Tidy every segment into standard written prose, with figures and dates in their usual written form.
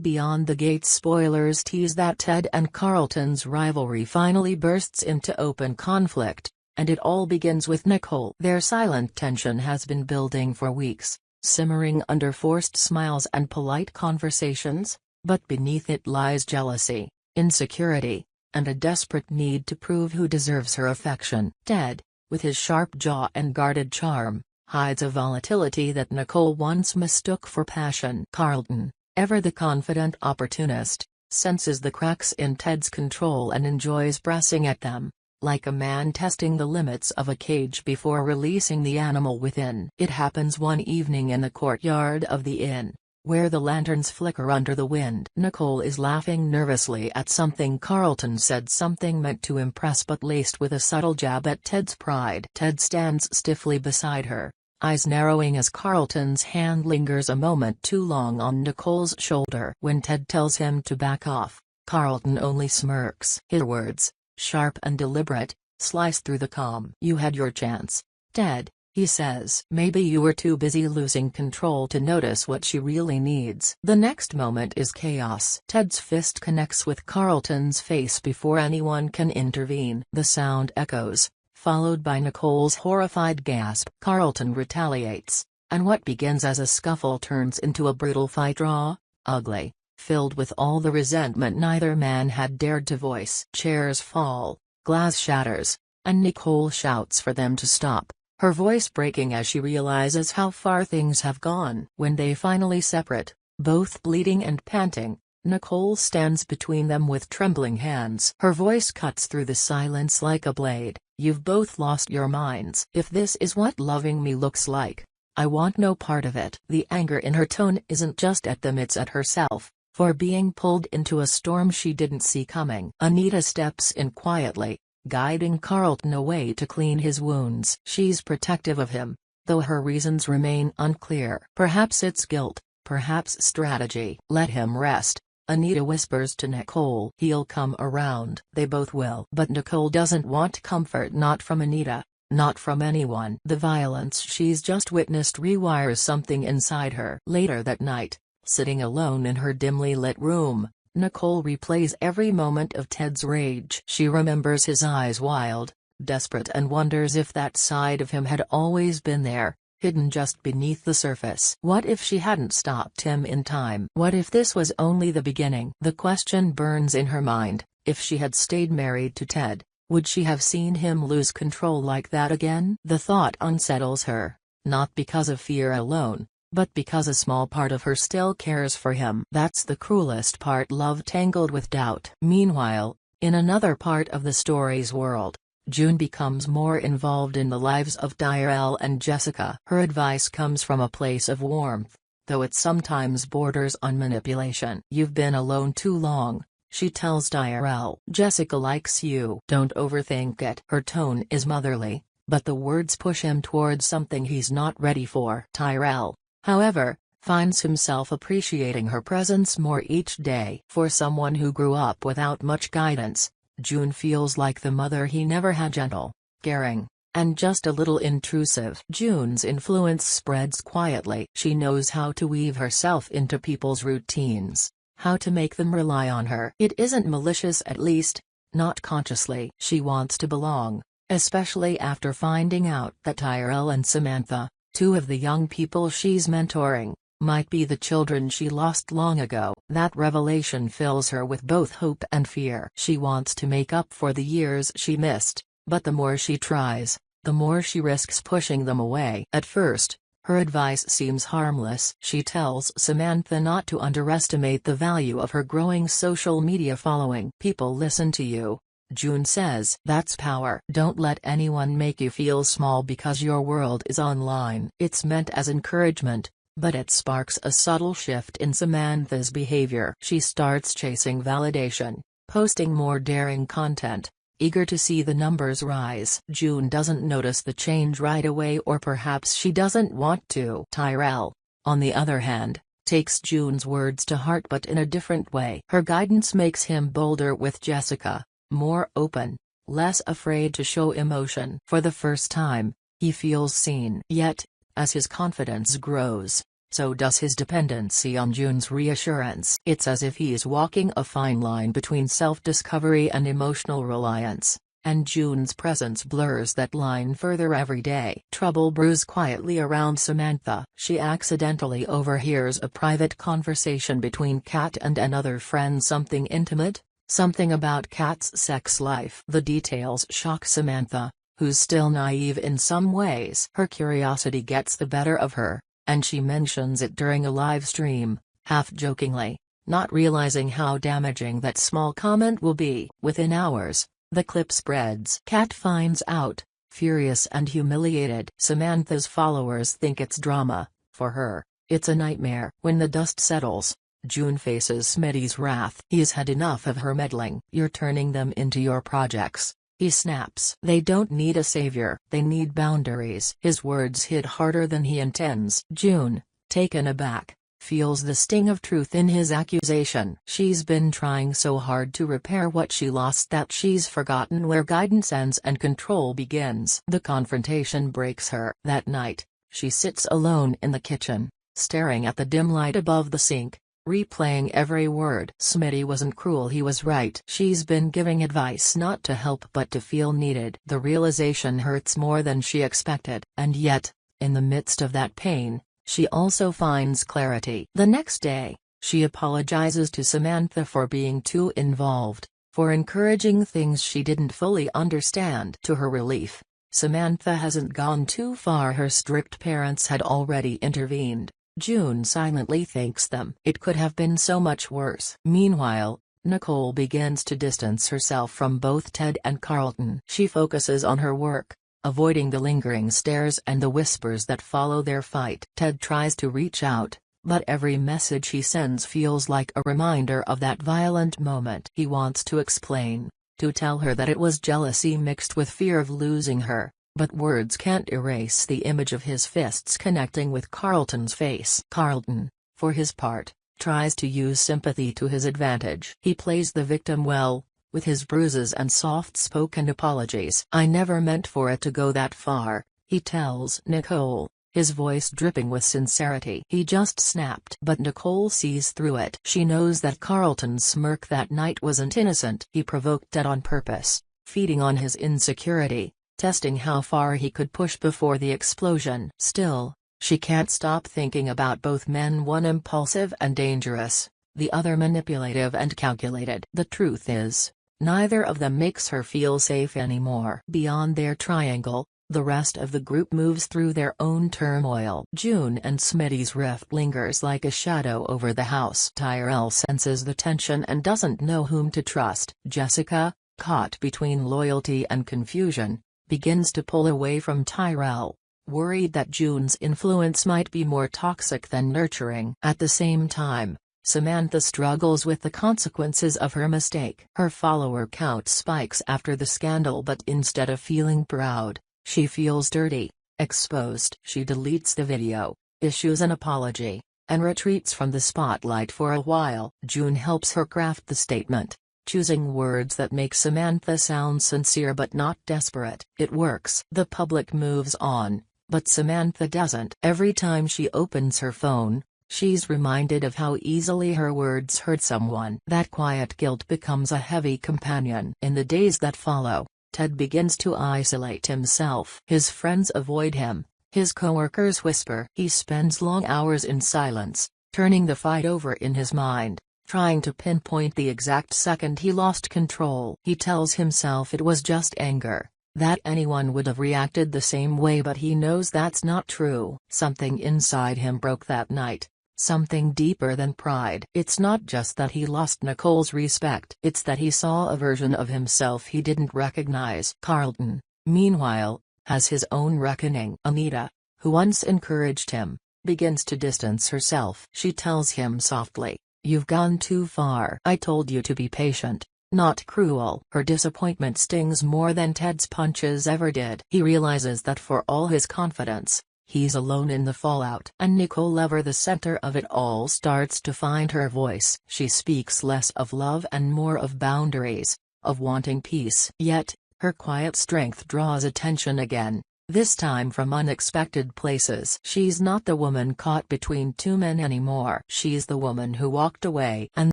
Beyond the Gates spoilers tease that Ted and Carlton's rivalry finally bursts into open conflict, and it all begins with Nicole. Their silent tension has been building for weeks, simmering under forced smiles and polite conversations, but beneath it lies jealousy, insecurity, and a desperate need to prove who deserves her affection. Ted, with his sharp jaw and guarded charm, hides a volatility that Nicole once mistook for passion. Carlton, ever the confident opportunist, senses the cracks in Ted's control and enjoys pressing at them, like a man testing the limits of a cage before releasing the animal within. It happens one evening in the courtyard of the inn, where the lanterns flicker under the wind. Nicole is laughing nervously at something Carlton said, something meant to impress but laced with a subtle jab at Ted's pride. Ted stands stiffly beside her, eyes narrowing as Carlton's hand lingers a moment too long on Nicole's shoulder. When Ted tells him to back off, Carlton only smirks. His words, sharp and deliberate, slice through the calm. "You had your chance, Ted," he says. "Maybe you were too busy losing control to notice what she really needs." The next moment is chaos. Ted's fist connects with Carlton's face before anyone can intervene. The sound echoes, followed by Nicole's horrified gasp. Carlton retaliates, and what begins as a scuffle turns into a brutal fight, raw, ugly, filled with all the resentment neither man had dared to voice. Chairs fall, glass shatters, and Nicole shouts for them to stop, her voice breaking as she realizes how far things have gone. When they finally separate, both bleeding and panting, Nicole stands between them with trembling hands. Her voice cuts through the silence like a blade. "You've both lost your minds. If this is what loving me looks like, I want no part of it." The anger in her tone isn't just at them, it's at herself, for being pulled into a storm she didn't see coming. Anita steps in quietly, guiding Carlton away to clean his wounds. She's protective of him, though her reasons remain unclear. Perhaps it's guilt, perhaps strategy. "Let him rest," Anita whispers to Nicole. "He'll come around." They both will. But Nicole doesn't want comfort, not from Anita, not from anyone. The violence she's just witnessed rewires something inside her. Later that night, sitting alone in her dimly lit room, Nicole replays every moment of Ted's rage. She remembers his eyes, wild, desperate, and wonders if that side of him had always been there, hidden just beneath the surface. What if she hadn't stopped him in time? What if this was only the beginning? The question burns in her mind. If she had stayed married to Ted, would she have seen him lose control like that again? The thought unsettles her, not because of fear alone, but because a small part of her still cares for him. That's the cruelest part, love tangled with doubt. Meanwhile, in another part of the story's world, June becomes more involved in the lives of Tyrell and Jessica. Her advice comes from a place of warmth, though it sometimes borders on manipulation. "You've been alone too long," she tells Tyrell. "Jessica likes you. Don't overthink it." Her tone is motherly, but the words push him towards something he's not ready for. Tyrell, however, finds himself appreciating her presence more each day. For someone who grew up without much guidance, June feels like the mother he never had, gentle, caring, and just a little intrusive. June's influence spreads quietly. She knows how to weave herself into people's routines, how to make them rely on her. It isn't malicious, at least, not consciously. She wants to belong, especially after finding out that Tyrell and Samantha, two of the young people she's mentoring, might be the children she lost long ago. That revelation fills her with both hope and fear. She wants to make up for the years she missed, but the more she tries, the more she risks pushing them away. At first, her advice seems harmless. She tells Samantha not to underestimate the value of her growing social media following. "People listen to you," June says. "That's power. Don't let anyone make you feel small because your world is online." It's meant as encouragement, but it sparks a subtle shift in Samantha's behavior. She starts chasing validation, posting more daring content, eager to see the numbers rise. June doesn't notice the change right away, or perhaps she doesn't want to. Tyrell, on the other hand, takes June's words to heart, but in a different way. Her guidance makes him bolder with Jessica, more open, less afraid to show emotion. For the first time, he feels seen. Yet, as his confidence grows, So does his dependency on June's reassurance. It's as if he's walking a fine line between self-discovery and emotional reliance, and June's presence blurs that line further every day. Trouble brews quietly around Samantha. She accidentally overhears a private conversation between Kat and another friend, something intimate, something about Kat's sex life. The details shock Samantha, who's still naive in some ways. Her curiosity gets the better of her, and she mentions it during a live stream, half-jokingly, not realizing how damaging that small comment will be. Within hours, the clip spreads. Kat finds out, furious and humiliated. Samantha's followers think it's drama. For her, it's a nightmare. When the dust settles, June faces Smitty's wrath. He's had enough of her meddling. You're turning them into your projects, he snaps. They don't need a savior, they need boundaries. His words hit harder than he intends. June, taken aback, feels the sting of truth in his accusation. She's been trying so hard to repair what she lost that she's forgotten where guidance ends and control begins. The confrontation breaks her. That night, she sits alone in the kitchen, staring at the dim light above the sink, replaying every word. Smitty wasn't cruel, he was right. She's been giving advice not to help but to feel needed. The realization hurts more than she expected. And yet, in the midst of that pain, she also finds clarity. The next day, she apologizes to Samantha for being too involved, for encouraging things she didn't fully understand. To her relief, Samantha hasn't gone too far. Her strict parents had already intervened. June silently thanks them. It could have been so much worse. Meanwhile, Nicole begins to distance herself from both Ted and Carlton. She focuses on her work, avoiding the lingering stares and the whispers that follow their fight. Ted tries to reach out, but every message he sends feels like a reminder of that violent moment. He wants to explain, to tell her that it was jealousy mixed with fear of losing her, but words can't erase the image of his fists connecting with Carlton's face. Carlton, for his part, tries to use sympathy to his advantage. He plays the victim well, with his bruises and soft-spoken apologies. "I never meant for it to go that far," he tells Nicole, his voice dripping with sincerity. He just snapped. But Nicole sees through it. She knows that Carlton's smirk that night wasn't innocent. He provoked it on purpose, feeding on his insecurity, testing how far he could push before the explosion. Still, she can't stop thinking about both men, one impulsive and dangerous, the other manipulative and calculated. The truth is, neither of them makes her feel safe anymore. Beyond their triangle, the rest of the group moves through their own turmoil. June and Smitty's rift lingers like a shadow over the house. Tyrell senses the tension and doesn't know whom to trust. Jessica, caught between loyalty and confusion, begins to pull away from Tyrell, worried that June's influence might be more toxic than nurturing. At the same time, Samantha struggles with the consequences of her mistake. Her follower count spikes after the scandal, but instead of feeling proud, she feels dirty, exposed. She deletes the video, issues an apology, and retreats from the spotlight for a while. June helps her craft the statement, choosing words that make Samantha sound sincere but not desperate. It works. The public moves on, but Samantha doesn't. Every time she opens her phone, she's reminded of how easily her words hurt someone. That quiet guilt becomes a heavy companion. In the days that follow, Ted begins to isolate himself. His friends avoid him, his coworkers whisper. He spends long hours in silence, turning the fight over in his mind, trying to pinpoint the exact second he lost control. He tells himself it was just anger, that anyone would have reacted the same way, but he knows that's not true. Something inside him broke that night, something deeper than pride. It's not just that he lost Nicole's respect, it's that he saw a version of himself he didn't recognize. Carlton, meanwhile, has his own reckoning. Anita, who once encouraged him, begins to distance herself. She tells him softly, "You've gone too far. I told you to be patient, not cruel." Her disappointment stings more than Ted's punches ever did. He realizes that for all his confidence, he's alone in the fallout. And Nicole, ever the center of it all, starts to find her voice. She speaks less of love and more of boundaries, of wanting peace. Yet, her quiet strength draws attention again, this time from unexpected places. She's not the woman caught between two men anymore. She's the woman who walked away. And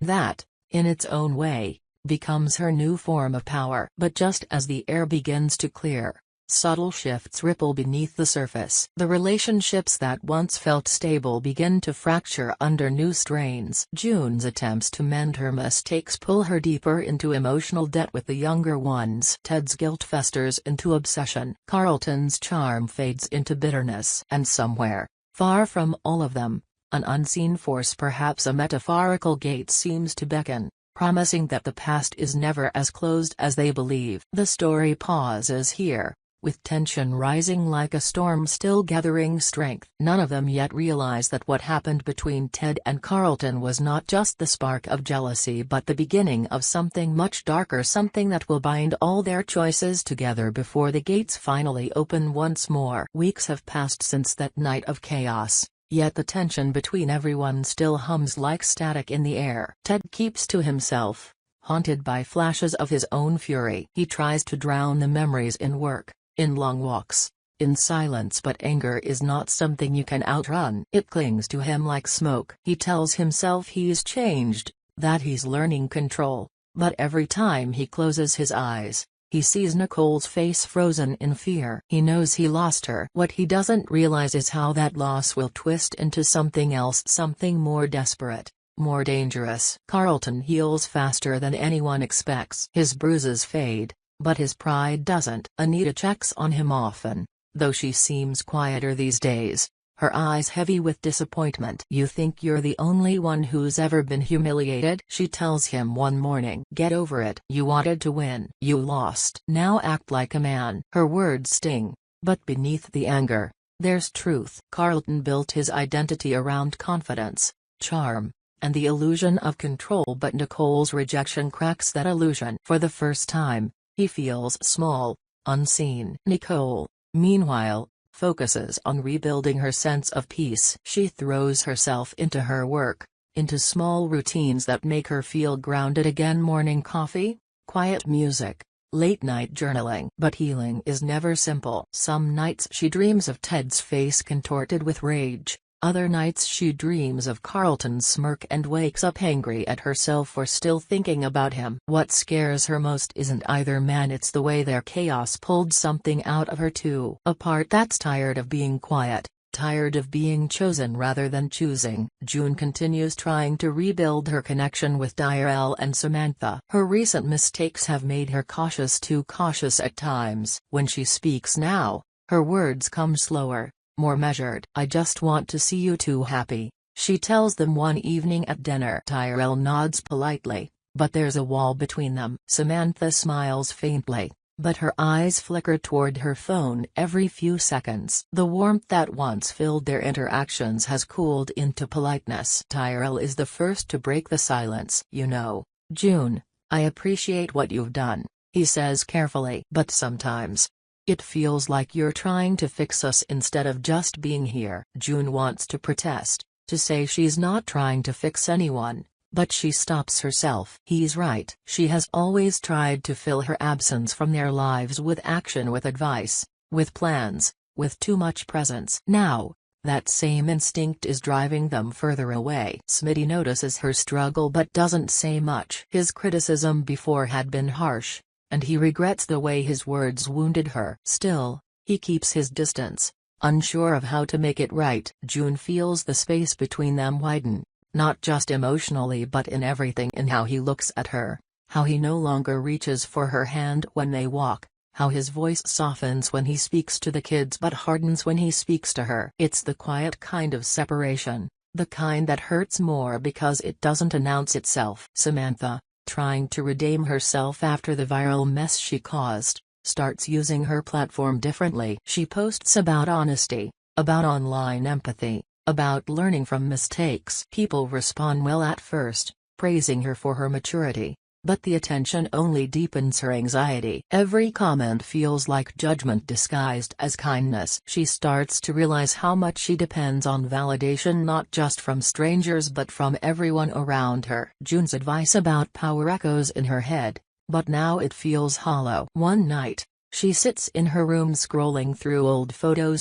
that, in its own way, becomes her new form of power. But just as the air begins to clear, subtle shifts ripple beneath the surface. The relationships that once felt stable begin to fracture under new strains. June's attempts to mend her mistakes pull her deeper into emotional debt with the younger ones. Ted's guilt festers into obsession. Carlton's charm fades into bitterness. And somewhere, far from all of them, an unseen force, perhaps a metaphorical gate, seems to beckon, promising that the past is never as closed as they believe. The story pauses here, with tension rising like a storm still gathering strength. None of them yet realize that what happened between Ted and Carlton was not just the spark of jealousy but the beginning of something much darker, something that will bind all their choices together before the gates finally open once more. Weeks have passed since that night of chaos, yet the tension between everyone still hums like static in the air. Ted keeps to himself, haunted by flashes of his own fury. He tries to drown the memories in work, in long walks, in silence, but anger is not something you can outrun. It clings to him like smoke. He tells himself he's changed, that he's learning control, but every time he closes his eyes, he sees Nicole's face frozen in fear. He knows he lost her. What he doesn't realize is how that loss will twist into something else, something more desperate, more dangerous. Carlton heals faster than anyone expects. His bruises fade, but his pride doesn't. Anita checks on him often, though she seems quieter these days, her eyes heavy with disappointment. "You think you're the only one who's ever been humiliated?" she tells him one morning. "Get over it. You wanted to win. You lost. Now act like a man." Her words sting, but beneath the anger, there's truth. Carlton built his identity around confidence, charm, and the illusion of control, but Nicole's rejection cracks that illusion. For the first time, he feels small, unseen. Nicole, meanwhile, focuses on rebuilding her sense of peace. She throws herself into her work, into small routines that make her feel grounded again: morning coffee, quiet music, late-night journaling. But healing is never simple. Some nights she dreams of Ted's face contorted with rage. Other nights she dreams of Carlton's smirk and wakes up angry at herself for still thinking about him. What scares her most isn't either man, it's the way their chaos pulled something out of her too. A part that's tired of being quiet, tired of being chosen rather than choosing. June continues trying to rebuild her connection with Tyrell and Samantha. Her recent mistakes have made her cautious, too cautious at times. When she speaks now, her words come slower, more measured. "I just want to see you two happy," she tells them one evening at dinner. Tyrell nods politely, but there's a wall between them. Samantha smiles faintly, but her eyes flicker toward her phone every few seconds. The warmth that once filled their interactions has cooled into politeness. Tyrell is the first to break the silence. "You know, June, I appreciate what you've done," he says carefully. "But sometimes it feels like you're trying to fix us instead of just being here." June wants to protest, to say she's not trying to fix anyone, but she stops herself. He's right. She has always tried to fill her absence from their lives with action, with advice, with plans, with too much presence. Now, that same instinct is driving them further away. Smitty notices her struggle but doesn't say much. His criticism before had been harsh, and he regrets the way his words wounded her. Still, he keeps his distance, unsure of how to make it right. June feels the space between them widen, not just emotionally but in everything: in how he looks at her, how he no longer reaches for her hand when they walk, how his voice softens when he speaks to the kids but hardens when he speaks to her. It's the quiet kind of separation, the kind that hurts more because it doesn't announce itself. Samantha, trying to redeem herself after the viral mess she caused, starts using her platform differently. She posts about honesty, about online empathy, about learning from mistakes. People respond well at first, praising her for her maturity, but the attention only deepens her anxiety. Every comment feels like judgment disguised as kindness. She starts to realize how much she depends on validation, not just from strangers but from everyone around her. June's advice about power echoes in her head, but now it feels hollow. One night, She sits in her room scrolling through old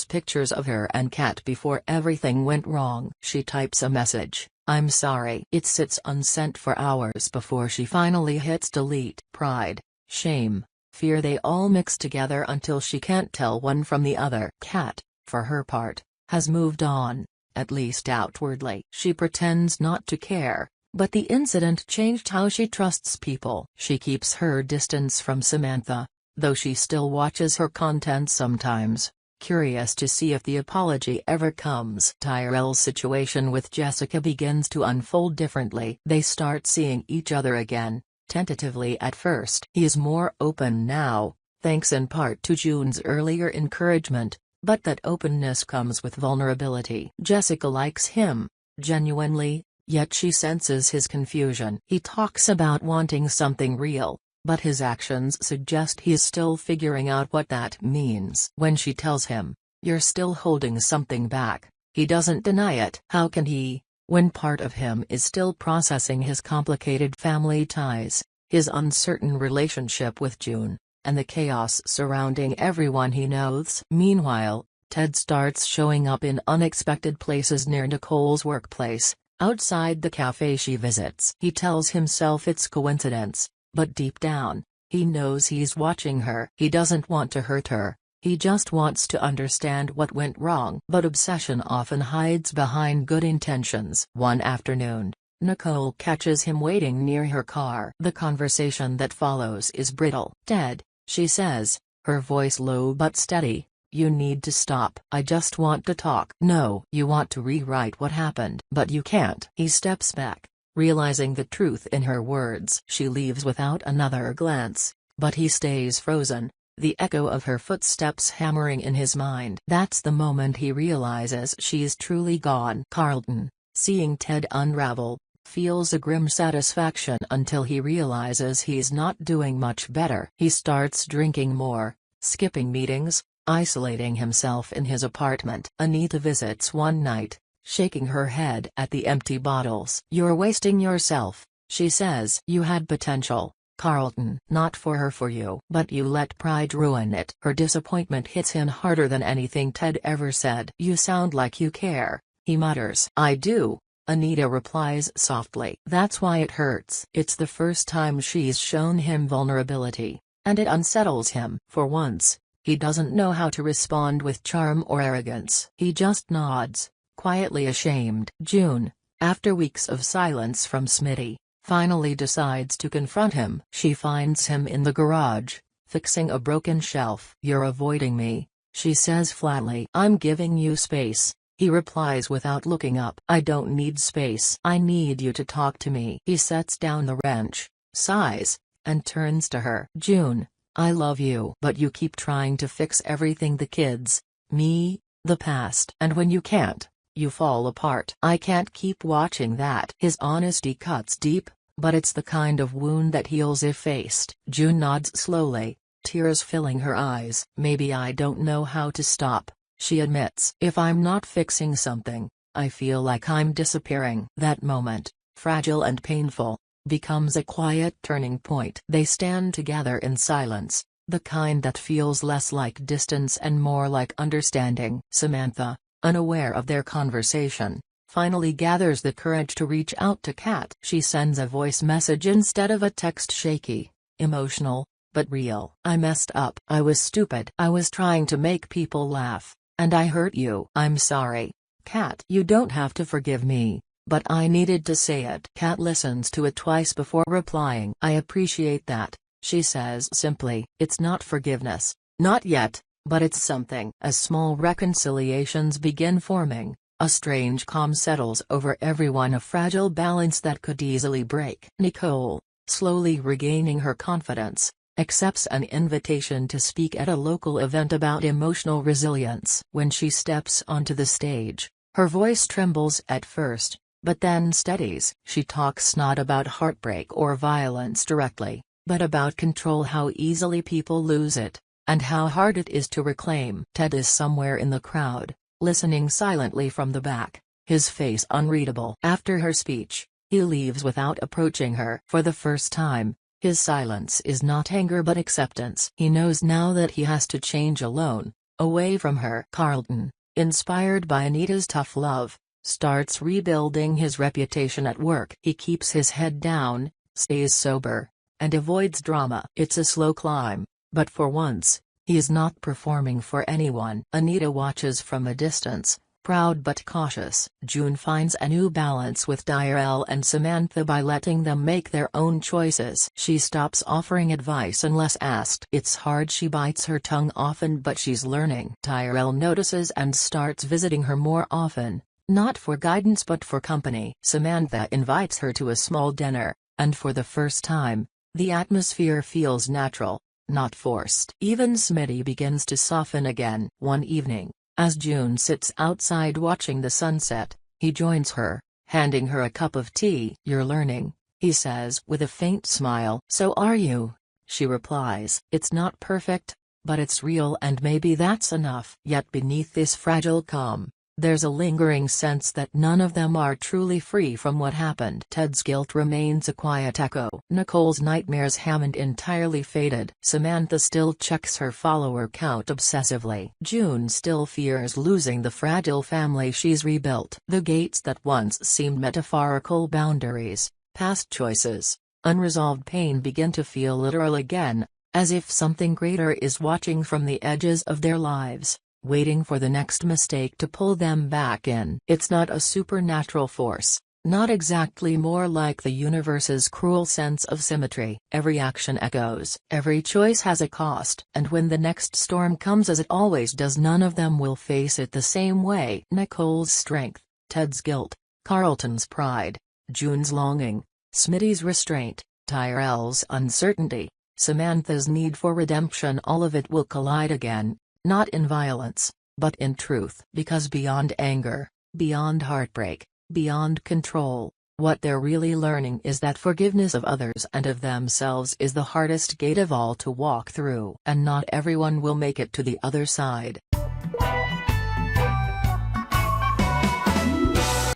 pictures of her and Kat before everything went wrong. She types a message, "I'm sorry." It sits unsent for hours before she finally hits delete. Pride, shame, fear, they all mix together until she can't tell one from the other. Kat, for her part, has moved on, at least outwardly. She pretends not to care, but the incident changed how she trusts people. She keeps her distance from Samantha, though she still watches her content sometimes, curious to see if the apology ever comes. Tyrell's situation with Jessica begins to unfold differently. They start seeing each other again, tentatively at first. He is more open now, thanks in part to June's earlier encouragement, but that openness comes with vulnerability. Jessica likes him, genuinely, yet she senses his confusion. He talks about wanting something real, but his actions suggest he is still figuring out what that means. When she tells him, "You're still holding something back," he doesn't deny it. How can he, when part of him is still processing his complicated family ties, his uncertain relationship with June, and the chaos surrounding everyone he knows? Meanwhile, Ted starts showing up in unexpected places near Nicole's workplace, outside the cafe she visits. He tells himself it's coincidence, but deep down, he knows he's watching her. He doesn't want to hurt her, he just wants to understand what went wrong. But obsession often hides behind good intentions. One afternoon, Nicole catches him waiting near her car. The conversation that follows is brittle. "Ted," she says, her voice low but steady, "you need to stop." "I just want to talk." "No, you want to rewrite what happened." "But you can't." He steps back, realizing the truth in her words. She leaves without another glance, but he stays frozen, the echo of her footsteps hammering in his mind. That's the moment he realizes she's truly gone. Carlton, seeing Ted unravel, feels a grim satisfaction until he realizes he's not doing much better. He starts drinking more, skipping meetings, isolating himself in his apartment. Anita visits one night, shaking her head at the empty bottles. "You're wasting yourself," she says. "You had potential, Carlton." "Not for her, for you." "But you let pride ruin it." Her disappointment hits him harder than anything Ted ever said. "You sound like you care," he mutters. "I do," Anita replies softly. That's why it hurts. It's the first time she's shown him vulnerability, and it unsettles him. For once, he doesn't know how to respond with charm or arrogance. He just nods, quietly ashamed. June, after weeks of silence from Smitty, finally decides to confront him. She finds him in the garage, fixing a broken shelf. "You're avoiding me," she says flatly. "I'm giving you space," he replies without looking up. "I don't need space. I need you to talk to me." He sets down the wrench, sighs, and turns to her. "June, I love you. But you keep trying to fix everything, the kids, me, the past. And when you can't, you fall apart. I can't keep watching that." His honesty cuts deep, but it's the kind of wound that heals if faced. June nods slowly, tears filling her eyes. "Maybe I don't know how to stop," she admits. "If I'm not fixing something, I feel like I'm disappearing." That moment, fragile and painful, becomes a quiet turning point. They stand together in silence, the kind that feels less like distance and more like understanding. Samantha, unaware of their conversation, finally gathers the courage to reach out to Kat. She sends a voice message instead of a text, shaky, emotional, but real. "I messed up. I was stupid. I was trying to make people laugh, and I hurt you. I'm sorry, Kat." "You don't have to forgive me, but I needed to say it." Kat listens to it twice before replying. "I appreciate that," she says simply. "It's not forgiveness, not yet, but it's something." As small reconciliations begin forming, a strange calm settles over everyone, a fragile balance that could easily break. Nicole, slowly regaining her confidence, accepts an invitation to speak at a local event about emotional resilience. When she steps onto the stage, her voice trembles at first, but then steadies. She talks not about heartbreak or violence directly, but about control, how easily people lose it, and how hard it is to reclaim. Ted is somewhere in the crowd, listening silently from the back, his face unreadable. After her speech, he leaves without approaching her. For the first time, His silence is not anger but acceptance. He knows now that he has to change alone, away from her. Carlton, inspired by Anita's tough love, starts rebuilding his reputation at work. He keeps his head down, stays sober, and avoids drama. It's a slow climb, but for once, he is not performing for anyone. Anita watches from a distance, proud but cautious. June finds a new balance with Tyrell and Samantha by letting them make their own choices. She stops offering advice unless asked. It's hard, she bites her tongue often, but she's learning. Tyrell notices and starts visiting her more often, not for guidance but for company. Samantha invites her to a small dinner, and for the first time, the atmosphere feels natural, not forced. Even Smitty begins to soften again. One evening, as June sits outside watching the sunset, he joins her, handing her a cup of tea. "You're learning," he says with a faint smile. "So are you," she replies. "It's not perfect, but it's real, and maybe that's enough." Yet beneath this fragile calm, there's a lingering sense that none of them are truly free from what happened. Ted's guilt remains a quiet echo. Nicole's nightmares haven't entirely faded. Samantha still checks her follower count obsessively. June still fears losing the fragile family she's rebuilt. The gates that once seemed metaphorical boundaries, past choices, unresolved pain begin to feel literal again, as if something greater is watching from the edges of their lives, waiting for the next mistake to pull them back in. It's not a supernatural force, not exactly, more like the universe's cruel sense of symmetry. Every action echoes, every choice has a cost, and when the next storm comes, as it always does, none of them will face it the same way. Nicole's strength, Ted's guilt, Carlton's pride, June's longing, Smitty's restraint, Tyrell's uncertainty, Samantha's need for redemption, all of it will collide again. Not in violence, but in truth. Because beyond anger, beyond heartbreak, beyond control, what they're really learning is that forgiveness of others and of themselves is the hardest gate of all to walk through. And not everyone will make it to the other side.